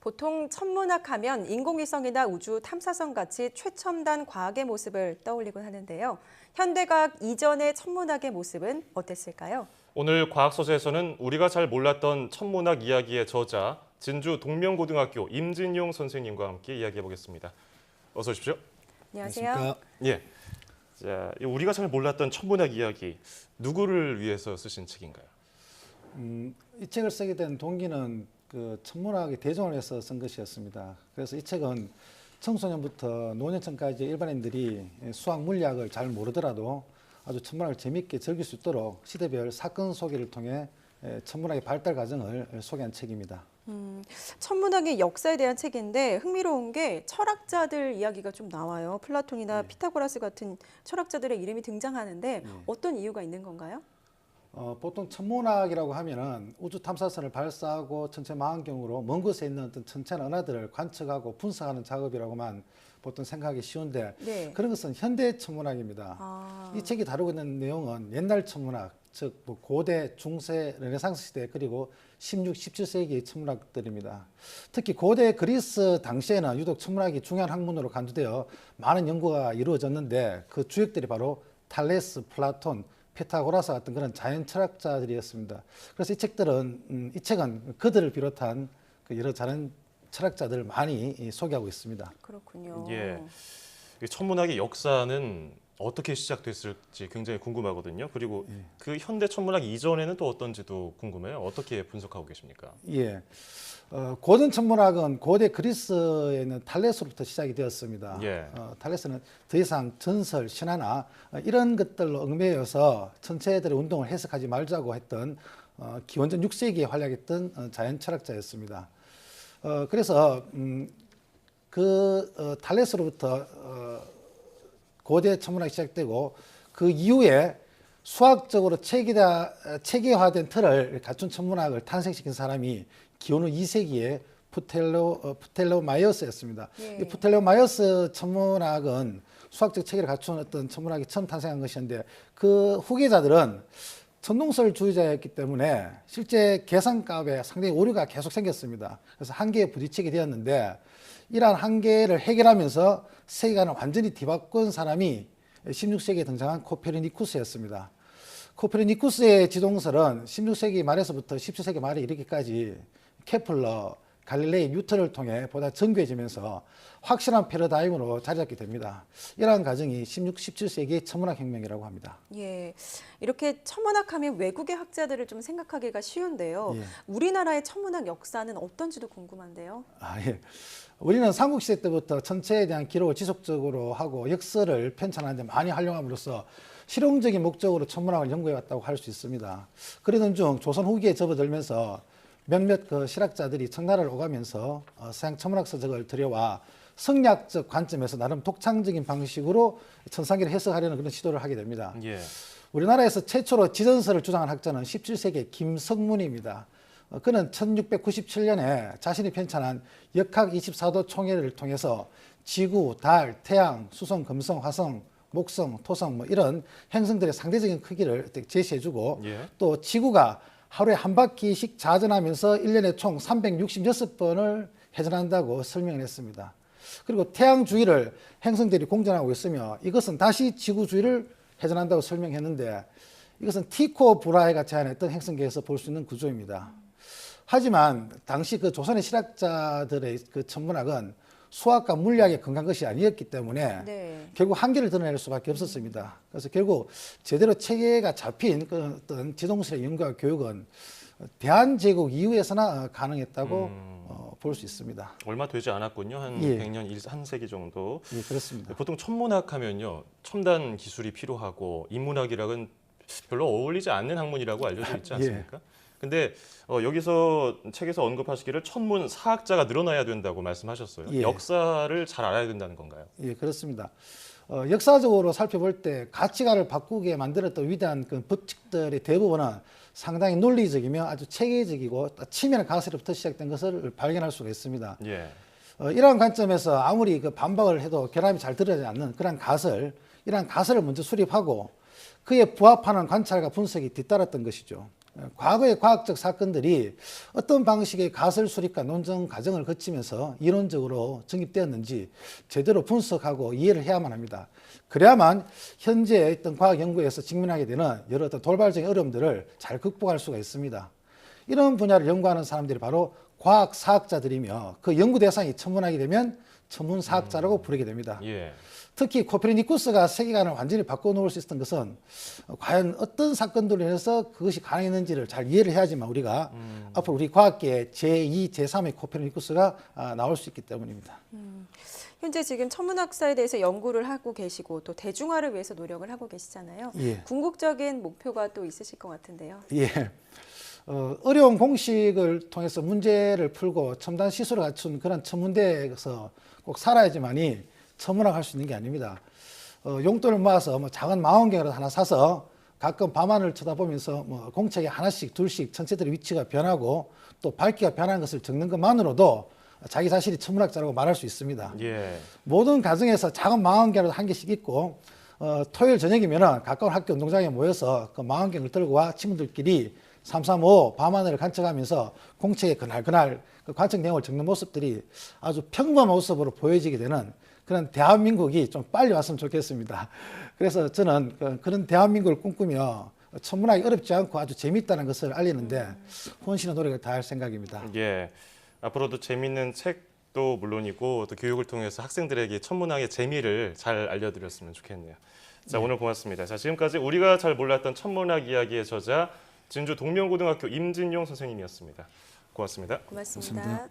보통 천문학 하면 인공위성이나 우주 탐사선 같이 최첨단 과학의 모습을 떠올리곤 하는데요. 현대과학 이전의 천문학의 모습은 어땠을까요? 오늘 과학서재에서는 우리가 잘 몰랐던 천문학 이야기의 저자, 진주 동명고등학교 임진용 선생님과 함께 이야기해 보겠습니다. 어서 오십시오. 안녕하세요. 안녕하십니까? 예. 자, 우리가 잘 몰랐던 천문학 이야기, 누구를 위해서 쓰신 책인가요? 이 책을 쓰게 된 동기는 그 천문학의 대중을 위해서 쓴 것이었습니다. 그래서 이 책은 청소년부터 노년층까지 일반인들이 수학 물리학을 잘 모르더라도 아주 천문학을 재미있게 즐길 수 있도록 시대별 사건 소개를 통해 천문학의 발달 과정을 소개한 책입니다. 천문학의 역사에 대한 책인데 흥미로운 게 철학자들 이야기가 좀 나와요. 플라톤이나 피타고라스 같은 철학자들의 이름이 등장하는데 어떤 이유가 있는 건가요? 보통 천문학이라고 하면은 우주 탐사선을 발사하고 천체 망원경으로 먼 곳에 있는 어떤 천체나 은하들을 관측하고 분석하는 작업이라고만 보통 생각하기 쉬운데 네. 그런 것은 현대 천문학입니다. 이 책이 다루고 있는 내용은 옛날 천문학, 즉 뭐 고대, 중세, 르네상스 시대 그리고 16, 17세기의 천문학들입니다. 특히 고대 그리스 당시에는 유독 천문학이 중요한 학문으로 간주되어 많은 연구가 이루어졌는데 그 주역들이 바로 탈레스, 플라톤, 피타고라스 같은 그런 자연 철학자들이었습니다. 그래서 이 책은 그들을 비롯한 그 여러 자연 철학자들을 많이 소개하고 있습니다. 그렇군요. 예. 이 천문학의 역사는 어떻게 시작됐을지 굉장히 궁금하거든요. 그리고 그 현대 천문학 이전에는 또 어떤지도 궁금해요. 어떻게 분석하고 계십니까? 예. 고전 천문학은 고대 그리스에 있는 탈레스로부터 시작이 되었습니다. 예. 탈레스는 더 이상 전설, 신화나 이런 것들로 얽매여서 천체들의 운동을 해석하지 말자고 했던 기원전 6세기에 활약했던 자연 철학자였습니다. 그래서 탈레스로부터 고대 천문학이 시작되고 그 이후에 수학적으로 체계화된 틀을 갖춘 천문학을 탄생시킨 사람이 기원후 2세기에 프텔로마이오스였습니다. 네. 이 프텔로마이오스 천문학은 수학적 체계를 갖춘 어떤 천문학이 처음 탄생한 것이었는데 그 후계자들은 천동설주의자였기 때문에 실제 계산값에 상당히 오류가 계속 생겼습니다. 그래서 한계에 부딪히게 되었는데 이러한 한계를 해결하면서 세계관을 완전히 뒤바꾼 사람이 16세기에 등장한 코페르니쿠스였습니다. 코페르니쿠스의 지동설은 16세기 말에서부터 17세기 말에 이르기까지 케플러, 갈릴레이, 뉴턴을 통해 보다 정교해지면서 확실한 패러다임으로 자리 잡게 됩니다. 이러한 과정이 16, 17세기의 천문학 혁명이라고 합니다. 예, 이렇게 천문학하면 외국의 학자들을 좀 생각하기가 쉬운데요. 예. 우리나라의 천문학 역사는 어떤지도 궁금한데요. 예. 우리는 삼국시대 때부터 천체에 대한 기록을 지속적으로 하고 역사를 편찬하는 데 많이 활용함으로써 실용적인 목적으로 천문학을 연구해왔다고 할 수 있습니다. 그러던 중 조선 후기에 접어들면서 몇몇 그 실학자들이 청나라를 오가면서 서양 천문학 서적을 들여와 성리학적 관점에서 나름 독창적인 방식으로 천상계를 해석하려는 그런 시도를 하게 됩니다. 예. 우리나라에서 최초로 지전설을 주장한 학자는 17세기의 김석문입니다. 그는 1697년에 자신이 편찬한 역학 24도 총회를 통해서 지구, 달, 태양, 수성, 금성, 화성, 목성, 토성 뭐 이런 행성들의 상대적인 크기를 제시해주고 또 지구가 하루에 한 바퀴씩 자전하면서 1년에 총 366번을 회전한다고 설명을 했습니다. 그리고 태양 주위를 행성들이 공전하고 있으며 이것은 다시 지구 주위를 회전한다고 설명했는데 이것은 티코 브라헤가 같이 제안했던 행성계에서 볼 수 있는 구조입니다. 하지만 당시 그 조선의 실학자들의 그 천문학은 수학과 물리학에 근거한 것이 아니었기 때문에 결국 한계를 드러낼 수밖에 없었습니다. 그래서 결국 제대로 체계가 잡힌 그 어떤 지동설의 연구와 교육은 대한제국 이후에서나 가능했다고 볼 수 있습니다. 얼마 되지 않았군요. 한 100년, 한 세기 정도. 예, 그렇습니다. 보통 천문학 하면요. 첨단 기술이 필요하고 인문학이랑은 별로 어울리지 않는 학문이라고 알려져 있지 않습니까? 근데 여기서 책에서 언급하시기를 천문 사학자가 늘어나야 된다고 말씀하셨어요. 예. 역사를 잘 알아야 된다는 건가요? 예, 그렇습니다. 역사적으로 살펴볼 때 가치관을 바꾸게 만들었던 위대한 그 법칙들의 대부분은 상당히 논리적이며 아주 체계적이고 치밀한 가설부터 시작된 것을 발견할 수가 있습니다. 예. 이러한 관점에서 아무리 그 반박을 해도 결함이 잘 드러나지 않는 그런 이러한 가설을 먼저 수립하고 그에 부합하는 관찰과 분석이 뒤따랐던 것이죠. 과거의 과학적 사건들이 어떤 방식의 가설 수립과 논증 과정을 거치면서 이론적으로 정립되었는지 제대로 분석하고 이해를 해야만 합니다. 그래야만 현재 어떤 과학 연구에서 직면하게 되는 여러 어떤 돌발적인 어려움들을 잘 극복할 수가 있습니다. 이런 분야를 연구하는 사람들이 바로 과학사학자들이며 그 연구 대상이 천문학이 되면 천문사학자라고 부르게 됩니다. 예. 특히 코페르니쿠스가 세계관을 완전히 바꿔놓을 수 있었던 것은 과연 어떤 사건들로 인해서 그것이 가능했는지를 잘 이해를 해야지만 우리가 앞으로 우리 과학계의 제2, 제3의 코페르니쿠스가 나올 수 있기 때문입니다. 현재 지금 천문학사에 대해서 연구를 하고 계시고 또 대중화를 위해서 노력을 하고 계시잖아요. 예. 궁극적인 목표가 또 있으실 것 같은데요. 예. 어려운 공식을 통해서 문제를 풀고 첨단 시술을 갖춘 그런 천문대에서 꼭 살아야지만이 천문학 할 수 있는 게 아닙니다. 용돈을 모아서 뭐 작은 망원경을 하나 사서 가끔 밤하늘을 쳐다보면서 뭐 공책에 하나씩 둘씩 천체들의 위치가 변하고 또 밝기가 변하는 것을 적는 것만으로도 자기 자신이 천문학자라고 말할 수 있습니다. 예. 모든 가정에서 작은 망원경을 한 개씩 있고 토요일 저녁이면 가까운 학교 운동장에 모여서 그 망원경을 들고 와 친구들끼리 335 밤하늘을 관측하면서 공책에 그날 그 관측 내용을 적는 모습들이 아주 평범한 모습으로 보여지게 되는 그런 대한민국이 좀 빨리 왔으면 좋겠습니다. 그래서 저는 그런 대한민국을 꿈꾸며 천문학이 어렵지 않고 아주 재미있다는 것을 알리는데 혼신의 노력을 다할 생각입니다. 예. 앞으로도 재미있는 책도 물론이고 또 교육을 통해서 학생들에게 천문학의 재미를 잘 알려드렸으면 좋겠네요. 자, 오늘 고맙습니다. 자, 지금까지 우리가 잘 몰랐던 천문학 이야기의 저자 진주 동명고등학교 임진용 선생님이었습니다. 고맙습니다. 고맙습니다.